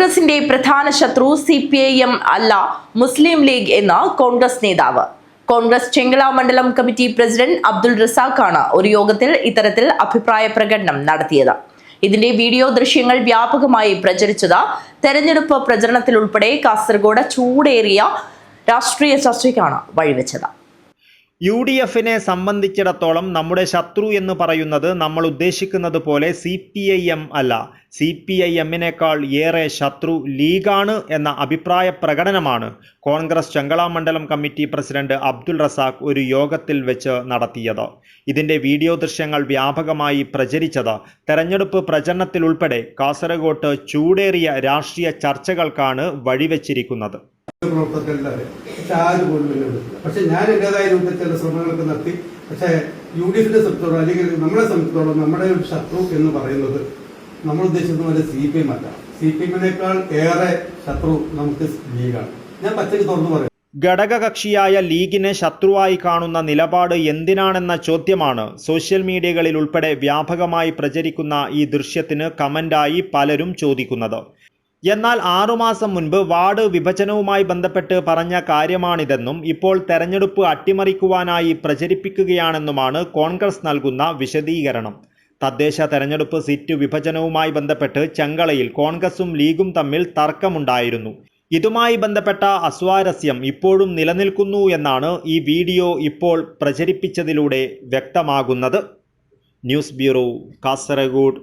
കോൺഗ്രസിന്റെ പ്രധാന ശത്രു CPIM അല്ല മുസ്ലിം ലീഗ് എന്ന കോൺഗ്രസ് നേതാവ്. കോൺഗ്രസ് ചെങ്കള മണ്ഡലം കമ്മിറ്റി പ്രസിഡന്റ് അബ്ദുൾ റസാഖാണ് ഒരു യോഗത്തിൽ ഇത്തരത്തിൽ അഭിപ്രായ പ്രകടനം നടത്തിയത്. ഇതിന്റെ വീഡിയോ ദൃശ്യങ്ങൾ വ്യാപകമായി പ്രചരിച്ചത് തെരഞ്ഞെടുപ്പ് പ്രചരണത്തിലുൾപ്പെടെ കാസർഗോഡ് ചൂടേറിയ രാഷ്ട്രീയ ചർച്ചയ്ക്കാണ് വഴിവെച്ചത്. UDFനെ സംബന്ധിച്ചിടത്തോളം നമ്മുടെ ശത്രു എന്ന് പറയുന്നത് നമ്മൾ ഉദ്ദേശിക്കുന്നത് പോലെ CPIM അല്ല, CPIMനേക്കാൾ ഏറെ ശത്രു ലീഗാണ് എന്ന അഭിപ്രായ പ്രകടനമാണ് കോൺഗ്രസ് ചെങ്കള മണ്ഡലം കമ്മിറ്റി പ്രസിഡന്റ് അബ്ദുൾ റസാഖ് ഒരു യോഗത്തിൽ വെച്ച് നടത്തിയത്. ഇതിന്റെ വീഡിയോ ദൃശ്യങ്ങൾ വ്യാപകമായി പ്രചരിച്ചത് തെരഞ്ഞെടുപ്പ് പ്രചരണത്തിലുൾപ്പെടെ കാസർഗോഡ് ചൂടേറിയ രാഷ്ട്രീയ ചർച്ചകൾക്കാണ് വഴിവെച്ചിരിക്കുന്നത്. പക്ഷെ ഞാൻ എന്റേതായ രൂപത്തിൽ ചില ശ്രമങ്ങളൊക്കെ നടത്തി. പക്ഷേ UDFിന്റെ സംബന്ധിച്ചോളം അല്ലെങ്കിൽ നമ്മളെ സംബന്ധിച്ചോളം നമ്മുടെ ഒരു ശത്രു എന്ന് പറയുന്നത് നമ്മൾ ഉദ്ദേശിക്കുന്ന പോലെ CPIM അല്ല. CPIMനേക്കാൾ ഏറെ ശത്രു നമുക്ക് ലീഗാണ്. ഞാൻ പച്ചയ്ക്ക് തുറന്നു പറയും. ഘടകകക്ഷിയായ ലീഗിനെ ശത്രുവായി കാണുന്ന നിലപാട് എന്തിനാണെന്ന ചോദ്യമാണ് സോഷ്യൽ മീഡിയകളിൽ ഉൾപ്പെടെ വ്യാപകമായി പ്രചരിക്കുന്ന ഈ ദൃശ്യത്തിന് കമന്റായി പലരും ചോദിക്കുന്നത്. എന്നാൽ 6 മാസം മുൻപ് വാർഡ് വിഭജനവുമായി ബന്ധപ്പെട്ട് പറഞ്ഞ കാര്യമാണിതെന്നും ഇപ്പോൾ തെരഞ്ഞെടുപ്പ് അട്ടിമറിക്കുവാനായി പ്രചരിപ്പിക്കുകയാണെന്നുമാണ് കോൺഗ്രസ് നൽകുന്ന വിശദീകരണം. തദ്ദേശ തെരഞ്ഞെടുപ്പ് സീറ്റ് വിഭജനവുമായി ബന്ധപ്പെട്ട് ചെങ്കളയിൽ കോൺഗ്രസും ലീഗും തമ്മിൽ തർക്കമുണ്ടായിരുന്നു. ഇതുമായി ബന്ധപ്പെട്ട അസ്വാരസ്യം ഇപ്പോഴും നിലനിൽക്കുന്നു എന്നാണ് ഈ വീഡിയോ ഇപ്പോൾ പ്രചരിപ്പിച്ചതിലൂടെ വ്യക്തമാകുന്നത്. News bureau, Kasaragod.